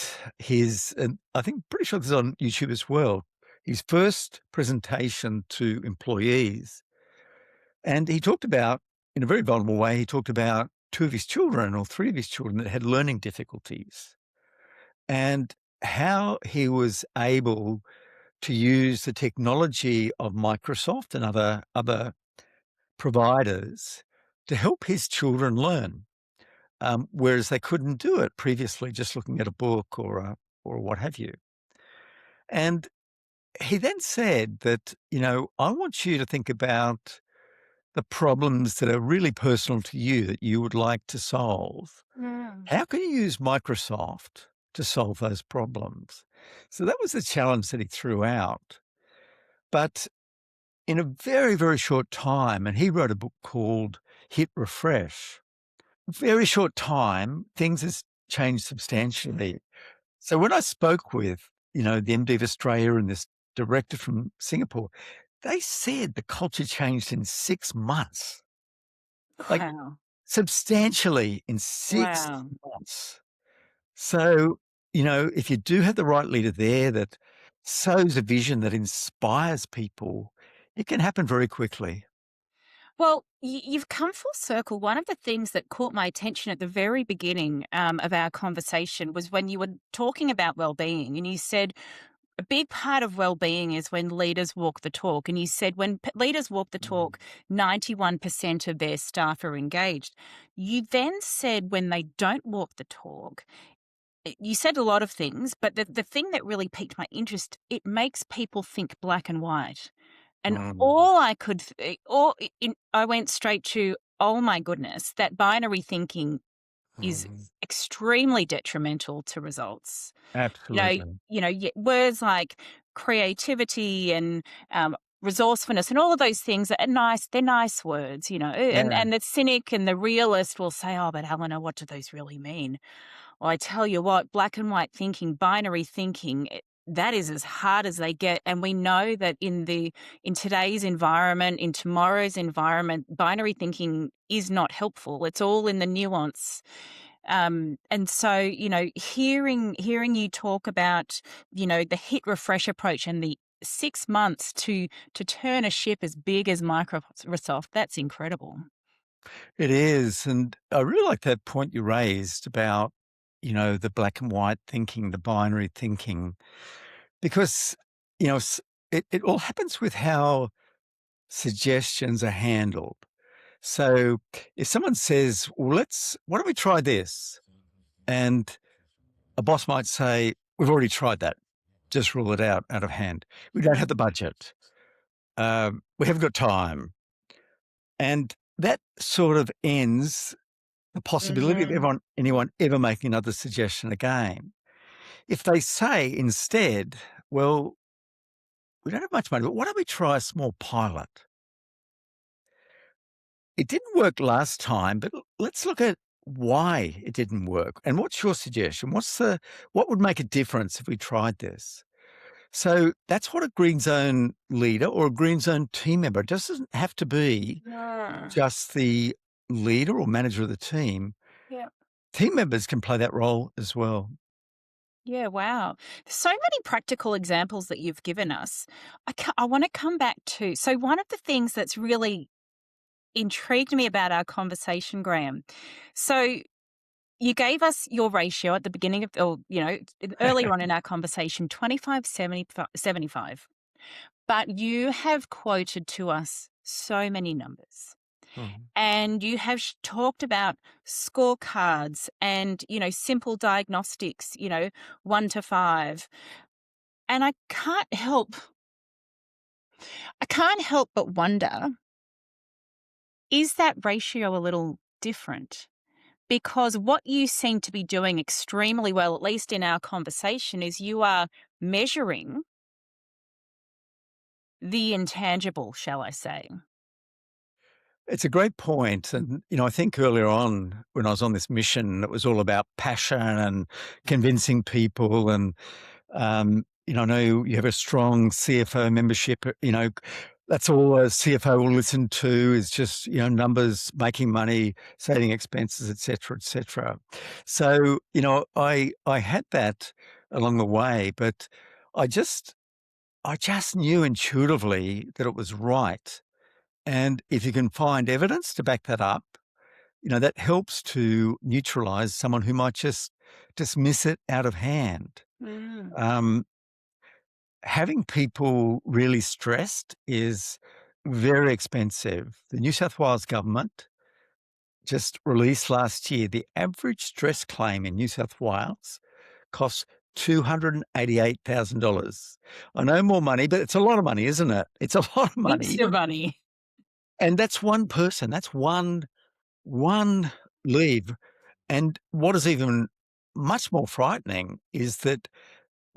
and I think pretty sure this is on YouTube as well, his first presentation to employees. And he talked about, in a very vulnerable way, he talked about two of his children or three of his children that had learning difficulties and how he was able to use the technology of Microsoft and other providers to help his children learn, whereas they couldn't do it previously just looking at a book or what have you. And he then said that, I want you to think about the problems that are really personal to you that you would like to solve. Mm. How can you use Microsoft to solve those problems? So that was the challenge that he threw out. But in a very, very short time, and he wrote a book called Hit Refresh, very short time, things has changed substantially. So when I spoke with, the MD of Australia and this director from Singapore, they said the culture changed in 6 months, like Wow. substantially in 6 Wow. months. So, if you do have the right leader there that sows a vision that inspires people, it can happen very quickly. Well, you've come full circle. One of the things that caught my attention at the very beginning of our conversation was when you were talking about well-being, and you said a big part of well-being is when leaders walk the talk. And you said when leaders walk the talk, 91% of their staff are engaged. You then said when they don't walk the talk, you said a lot of things, but the thing that really piqued my interest, it makes people think black and white. And Mm, all I could, I went straight to, oh my goodness, that binary thinking is mm. extremely detrimental to results. You know, Absolutely. words like creativity and resourcefulness and all of those things are nice. They're nice words, and Yeah. and the cynic and the realist will say, "Oh, but Helena, what do those really mean?" Well, I tell you what, black and white thinking, binary thinking, that is as hard as they get. And we know that in today's environment, in tomorrow's environment, binary thinking is not helpful. It's all in the nuance. And so, hearing you talk about, the hit refresh approach and the 6 months to turn a ship as big as Microsoft, that's incredible. It is. And I really like that point you raised about, the black and white thinking, the binary thinking, because, it all happens with how suggestions are handled. So if someone says, well, why don't we try this? And a boss might say, we've already tried that. Just rule it out of hand. We don't have the budget. We haven't got time. And that sort of ends the possibility of Mm. anyone ever making another suggestion again. If they say instead, well, we don't have much money, but why don't we try a small pilot? It didn't work last time, but let's look at why it didn't work. And what's your suggestion? What would make a difference if we tried this? So that's what a green zone leader or a green zone team member, it doesn't have to be Yeah. just the leader or manager of the team. Yeah. Team members can play that role as well. Yeah, wow. So many practical examples that you've given us. I want to come back to, so one of the things that's really intrigued me about our conversation, Graham. So you gave us your ratio at the beginning of, or, earlier on in our conversation, 25, 75. But you have quoted to us so many numbers. Mhm. And you have talked about scorecards and, simple diagnostics, 1 to 5. And I can't help but wonder, is that ratio a little different? Because what you seem to be doing extremely well, at least in our conversation, is you are measuring the intangible, shall I say. It's a great point. And, I think earlier on when I was on this mission, it was all about passion and convincing people. And, I know you have a strong CFO membership, that's all a CFO will listen to is just, numbers, making money, saving expenses, et cetera, et cetera. So, I had that along the way, but I just, I just knew intuitively that it was right. And if you can find evidence to back that up, that helps to neutralize someone who might just dismiss it out of hand. Mm. Um, Having people really stressed is very expensive. The New South Wales government just released last year the average stress claim in New South Wales costs $288,000. I know more money, but it's a lot of money, isn't it? It's a lot of It's money. your money. And that's one person. That's one leave. And what is even much more frightening is that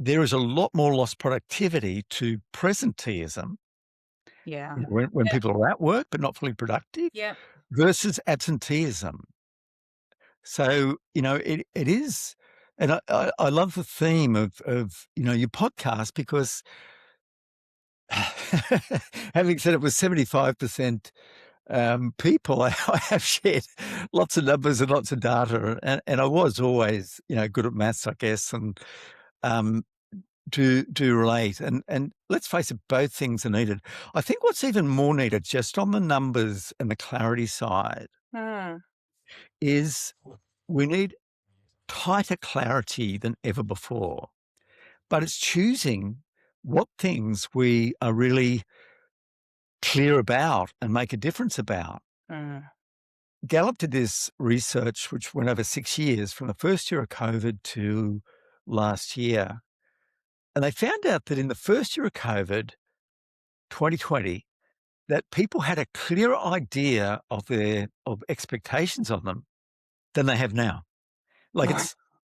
there is a lot more lost productivity to presenteeism, Yeah. when Yeah. people are at work but not fully productive, Yeah. versus absenteeism. So, it is, and I love the theme of, your podcast because having said it was 75% people, I have shared lots of numbers and lots of data, and I was always, good at maths, I guess, and um, do relate. And let's face it, both things are needed. I think what's even more needed, just on the numbers and the clarity side, Mm, is we need tighter clarity than ever before. But it's choosing what things we are really clear about and make a difference about. mm. Gallup did this research, which went over 6 years, from the first year of COVID to last year. And they found out that in the first year of COVID, 2020, that people had a clearer idea of expectations on them than they have now. Like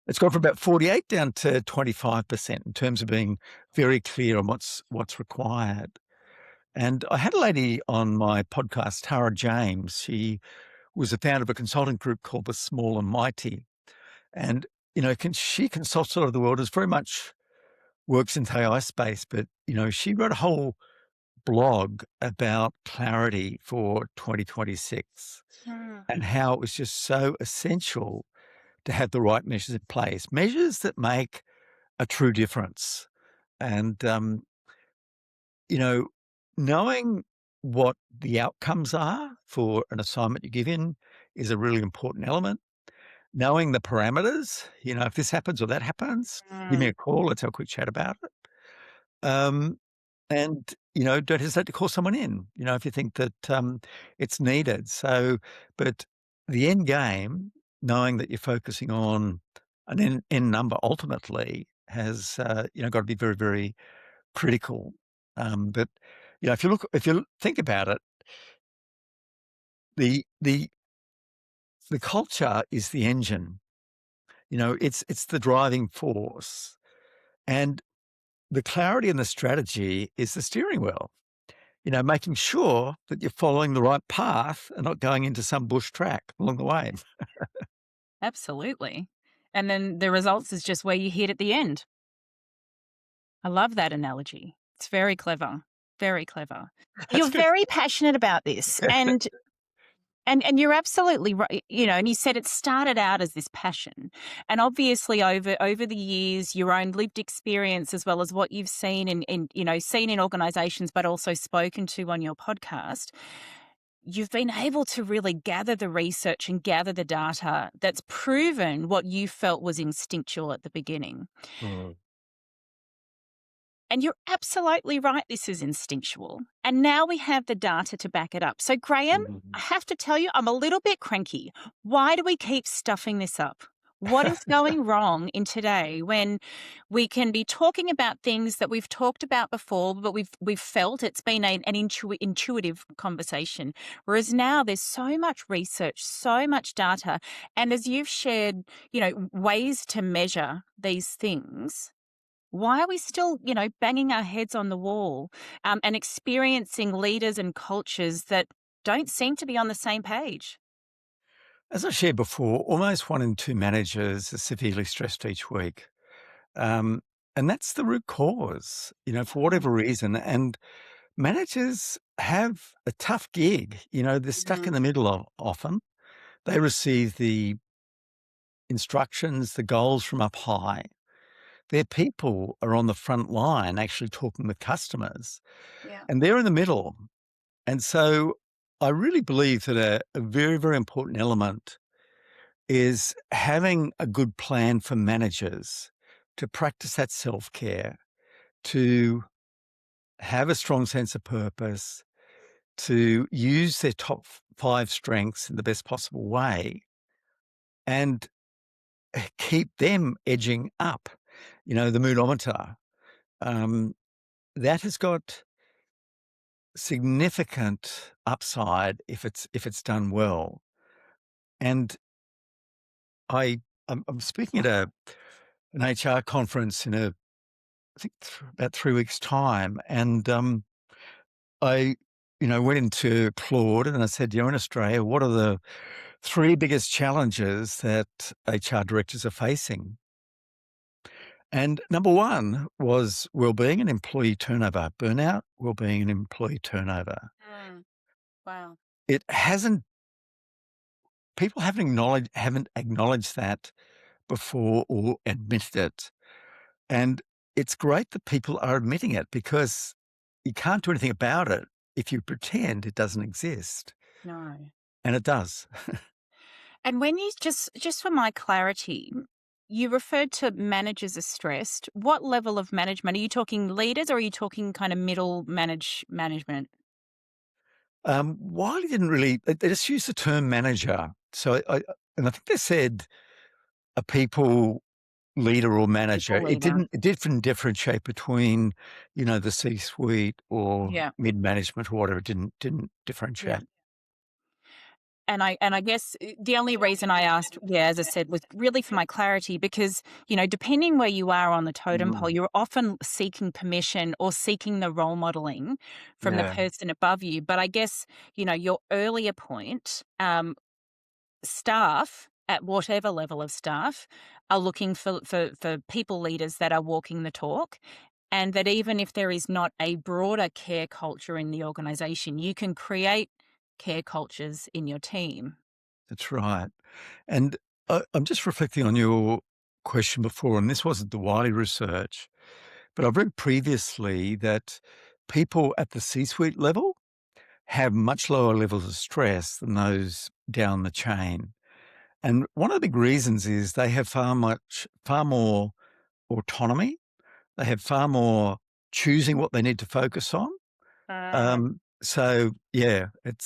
it's gone from about 48 down to 25% in terms of being very clear on what's required. And I had a lady on my podcast, Tara James. She was the founder of a consulting group called The Small and Mighty. And, she consults all over the world, is very much works in the AI space, but, she wrote a whole blog about clarity for 2026 Mm. and how it was just so essential to have the right measures in place, measures that make a true difference. And, you know, knowing what the outcomes are for an assignment you give in is a really important element. Knowing the parameters, if this happens or that happens, give me Mm. a call. Let's have a quick chat about it. Um, and, don't hesitate to call someone in, if you think that it's needed. So, but the end game, knowing that you're focusing on an end number ultimately has, got to be very, very critical. But, if you think about it, the, the, the culture is the engine, it's the driving force. And the clarity and the strategy is the steering wheel. Making sure that you're following the right path and not going into some bush track along the way. Absolutely. And then the results is just where you hit at the end. I love that analogy. It's very clever. Very clever. That's You're good. very passionate about this, and you're absolutely right. And you said it started out as this passion, and obviously over the years, your own lived experience as well as what you've seen seen in organisations, but also spoken to on your podcast. You've been able to really gather the research and gather the data that's proven what you felt was instinctual at the beginning. Mm. And you're absolutely right, this is instinctual. And now we have the data to back it up. So, Graeme, I Mhm. have to tell you, I'm a little bit cranky. Why do we keep stuffing this up? What is going wrong in today when we can be talking about things that we've talked about before, but we've felt it's been an intuitive conversation. Whereas now there's so much research, so much data, and as you've shared, ways to measure these things. Why are we still, banging our heads on the wall and experiencing leaders and cultures that don't seem to be on the same page? As I shared before, almost 1 in 2 managers are severely stressed each week. Um, and that's the root cause, for whatever reason. And managers have a tough gig. They're stuck in Mm. the middle of often. They receive the instructions, the goals from up high. Their people are on the front line actually talking with customers, Yeah. and they're in the middle. And so I really believe that a very, very important element is having a good plan for managers to practice that self care, to have a strong sense of purpose, to use their top 5 strengths in the best possible way, and keep them edging up, the moodometer. Um, that has got significant upside if it's done well. And I'm speaking at an HR conference in I think about 3 weeks time, and I went into Claude and I said, in Australia, what are the 3 biggest challenges that HR directors are facing? And number one was well-being and employee turnover, burnout, well-being and employee turnover. Mm. Wow. it hasn't people haven't acknowledged that before or admitted it. And it's great that people are admitting it because you can't do anything about it if you pretend it doesn't exist. No. And it does. And when you just for my clarity, you referred to managers as stressed. What level of management? Are you talking leaders or are you talking kind of middle management? Wiley didn't really, they just used the term manager. So and I think they said a people leader or manager. People It leader. didn't differentiate between, the C-suite or Yeah. mid-management or whatever. It didn't Yeah. differentiate. And I guess the only reason I asked, yeah, as I said, was really for my clarity because, depending where you are on the totem pole, Mm, you're often seeking permission or seeking the role modeling from the yeah, person above you. But I guess, your earlier point, staff at whatever level of staff are looking for people leaders that are walking the talk. And that even if there is not a broader care culture in the organization, you can create care cultures in your team. that's right. And I'm just reflecting on your question before, and this wasn't the Wiley research, but I've read previously that people at the C-suite level have much lower levels of stress than those down the chain. And one of the big reasons is they have far more autonomy. They have far more choosing what they need to focus on. Uh, So yeah, it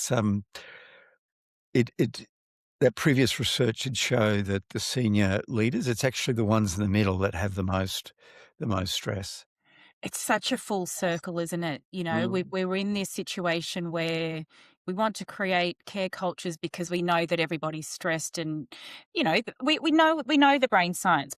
that previous research had show that the senior leaders, it's actually the ones in the middle that have the most stress. it's such a full circle, isn't it? Mm. We're in this situation where we want to create care cultures because we know that everybody's stressed, and we know the brain science.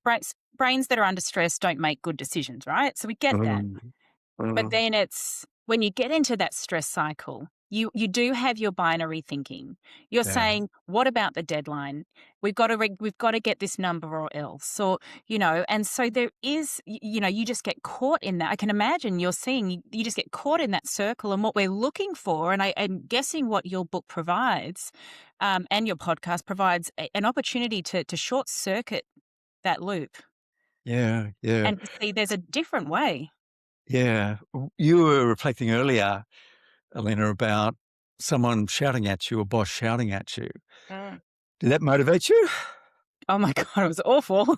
Brains that are under stress don't make good decisions, right? So we get that. Mm. But Mm. then it's when you get into that stress cycle, you do have your binary thinking. You're Yeah. saying, "What about the deadline? We've got to get this number or else." And so there is, you just get caught in that. I can imagine you're seeing you just get caught in that circle. And what we're looking for, and I'm guessing what your book provides, and your podcast provides an opportunity to short circuit that loop Yeah, yeah, and to see there's a different way. yeah. You were reflecting earlier, Elena, about someone shouting at you, a boss shouting at you. Did that motivate you? Oh my god, it was awful.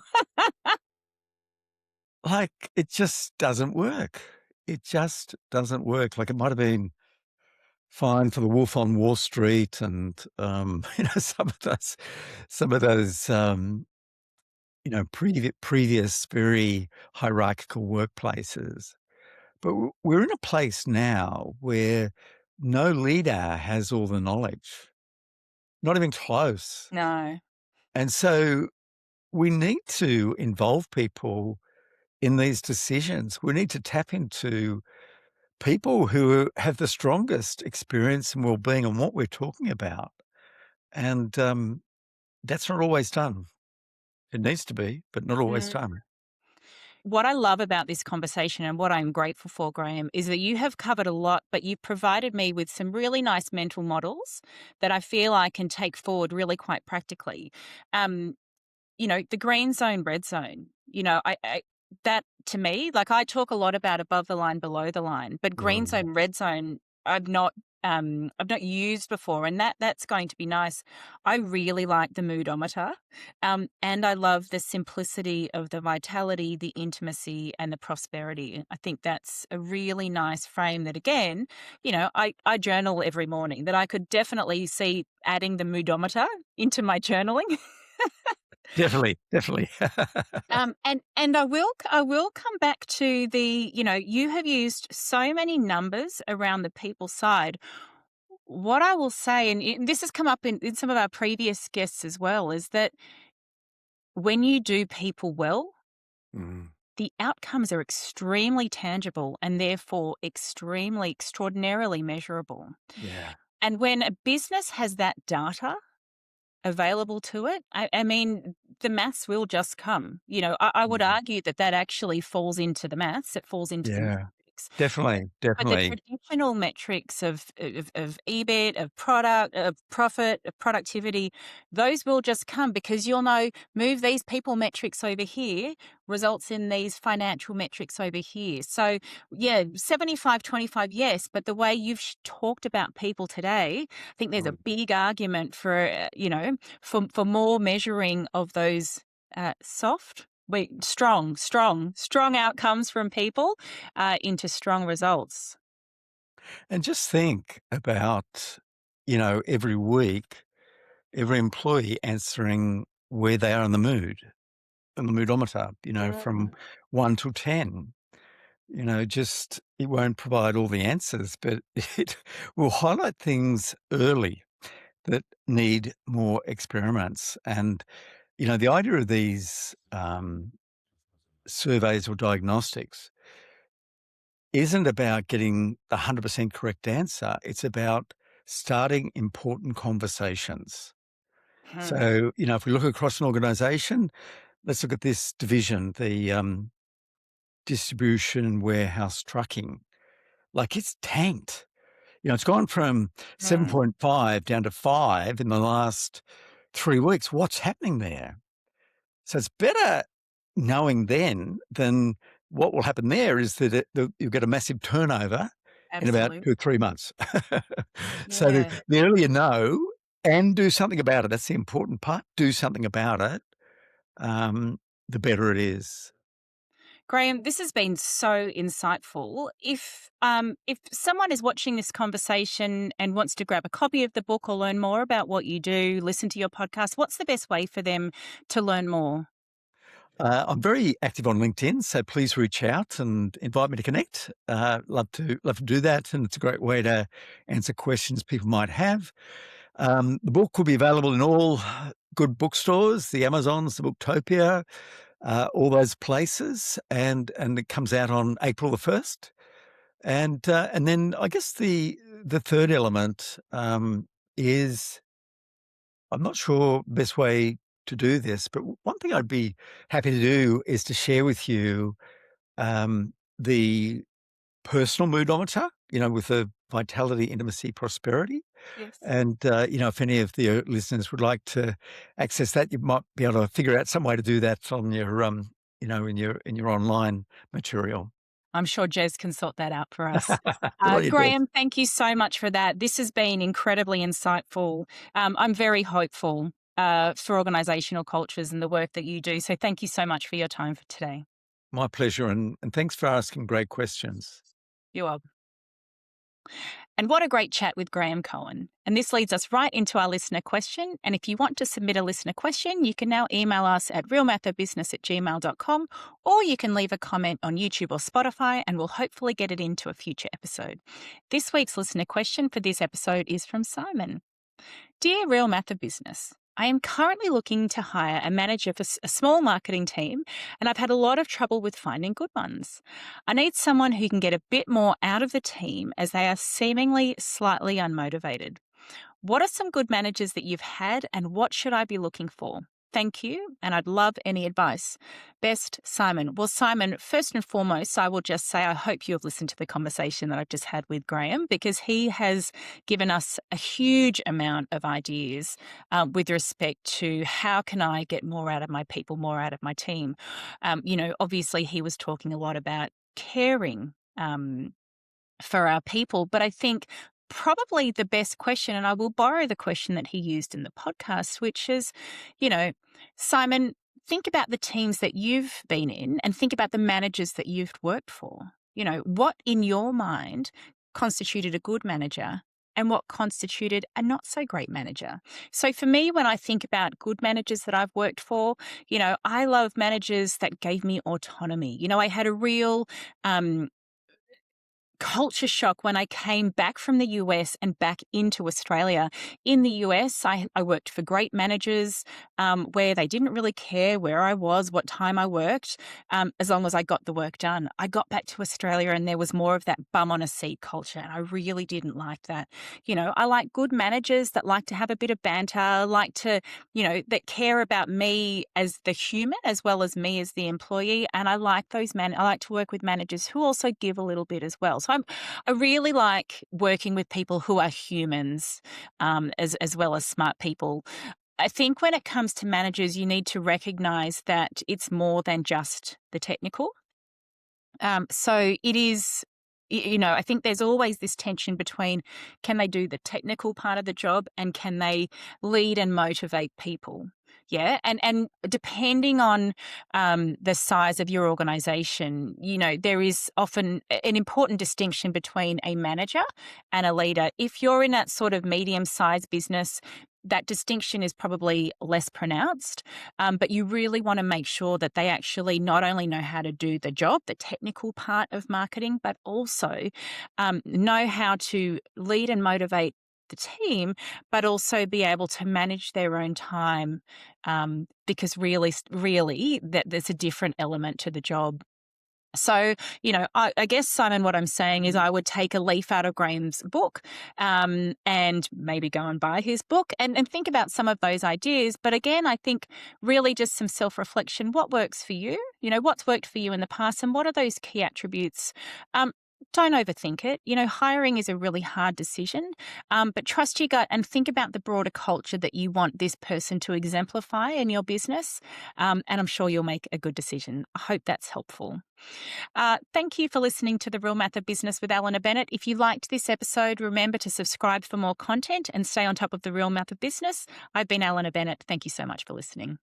Like, it just doesn't work. It just doesn't work. Like, it might have been fine for the Wolf on Wall Street and, some of those, previous very hierarchical workplaces. But we're in a place now where no leader has all the knowledge, not even close. No. And so we need to involve people in these decisions. We need to tap into people who have the strongest experience and well-being on what we're talking about. And that's not always done. It needs to be, but not always Mm. done. What I love about this conversation and what I'm grateful for, Graham, is that you have covered a lot, but you've provided me with some really nice mental models that I feel I can take forward really quite practically. Um, the green zone, red zone, I that to me, like I talk a lot about above the line, below the line, but green Mm. zone, red zone, I've not used before, and that's going to be nice. I really like the moodometer, and I love the simplicity of the vitality, the intimacy, and the prosperity. I think that's a really nice frame. That again, I journal every morning. That I could definitely see adding the moodometer into my journaling. Definitely, definitely. And I will come back to the, you have used so many numbers around the people side. What I will say, and this has come up in some of our previous guests as well, is that when you do people well, Mm. the outcomes are extremely tangible and therefore extremely, extraordinarily measurable. Yeah. And when a business has that data available to it, I mean, the maths will just come. I would Mm. argue that actually falls into the maths. It falls into the Yeah. metrics. Definitely, But the definitely. traditional metrics of EBIT, of product, of profit, of productivity, those will just come because you'll know, move these people metrics over here results in these financial metrics over here. So, yeah, 75-25, yes, but the way you've talked about people today, I think there's a big argument for, for more measuring of those strong outcomes from people into strong results. And just think about, every week, every employee answering where they are in the mood, on the moodometer, from 1 to 10. Just it won't provide all the answers, but it will highlight things early that need more experiments. And, the idea of these surveys or diagnostics isn't about getting the 100% correct answer. It's about starting important conversations. Hmm. So, if we look across an organization, let's look at this division, the distribution and warehouse trucking. Like it's tanked. It's gone from Hmm. 7.5 down to 5 in the last 3 weeks. What's happening there? So it's better knowing then than what will happen there is that you'll get a massive turnover in about Absolutely. 2 or 3 months. So Yeah. the earlier you know and do something about it, that's the important part, do something about it, um, the better it is. Graeme, this has been so insightful. If someone is watching this conversation and wants to grab a copy of the book or learn more about what you do, listen to your podcast, what's the best way for them to learn more? I'm very active on LinkedIn, so please reach out and invite me to connect. Love to do that, and it's a great way to answer questions people might have. The book will be available in all good bookstores, the Amazons, the Booktopia, all those places, and it comes out on April the 1st. And then I guess the third element is I'm not sure best way to do this, but one thing I'd be happy to do is to share with you the personal moodometer, with the vitality, intimacy, prosperity. Yes. And, if any of the listeners would like to access that, you might be able to figure out some way to do that on your, in your online material. I'm sure Jez can sort that out for us. Good on you, Des. Graeme, thank you so much for that. This has been incredibly insightful. I'm very hopeful for organisational cultures and the work that you do. So thank you so much for your time for today. My pleasure. And thanks for asking great questions. You're welcome. And what a great chat with Graeme Cowan. And this leads us right into our listener question. And if you want to submit a listener question, you can now email us at realmathofbusiness@gmail.com, or you can leave a comment on YouTube or Spotify and we'll hopefully get it into a future episode. This week's listener question for this episode is from Simon. Dear Real Math of Business, I am currently looking to hire a manager for a small marketing team, and I've had a lot of trouble with finding good ones. I need someone who can get a bit more out of the team as they are seemingly slightly unmotivated. What are some good managers that you've had, and what should I be looking for? Thank you, and I'd love any advice. Best, Simon. Well, Simon, first and foremost, I will just say I hope you have listened to the conversation that I've just had with Graeme, because he has given us a huge amount of ideas with respect to how can I get more out of my people, more out of my team. Obviously he was talking a lot about caring for our people. But I think probably the best question, and I will borrow the question that he used in the podcast, which is, Simon, think about the teams that you've been in and think about the managers that you've worked for. What in your mind constituted a good manager and what constituted a not so great manager. So for me, when I think about good managers that I've worked for, I love managers that gave me autonomy. I had a real culture shock when I came back from the US and back into Australia. In the US, I worked for great managers where they didn't really care where I was, what time I worked, as long as I got the work done. I got back to Australia and there was more of that bum on a seat culture, and I really didn't like that. I like good managers that like to have a bit of banter, like to, that care about me as the human as well as me as the employee. And I like I like to work with managers who also give a little bit as well. So I really like working with people who are humans, as well as smart people. I think when it comes to managers, you need to recognize that it's more than just the technical. So it is, I think there's always this tension between, can they do the technical part of the job and can they lead and motivate people? Yeah. And depending on the size of your organization, there is often an important distinction between a manager and a leader. If you're in that sort of medium-sized business, that distinction is probably less pronounced, but you really want to make sure that they actually not only know how to do the job, the technical part of marketing, but also know how to lead and motivate the team, but also be able to manage their own time, because really, that there's a different element to the job. So, I guess, Simon, what I'm saying is I would take a leaf out of Graeme's book, and maybe go and buy his book and think about some of those ideas. But again, I think really just some self-reflection. What works for you? What's worked for you in the past, and what are those key attributes? Don't overthink it. Hiring is a really hard decision, but trust your gut and think about the broader culture that you want this person to exemplify in your business, and I'm sure you'll make a good decision. I hope that's helpful. Thank you for listening to The Real Math of Business with Alana Bennett. If you liked this episode, remember to subscribe for more content and stay on top of The Real Math of Business. I've been Alana Bennett. Thank you so much for listening.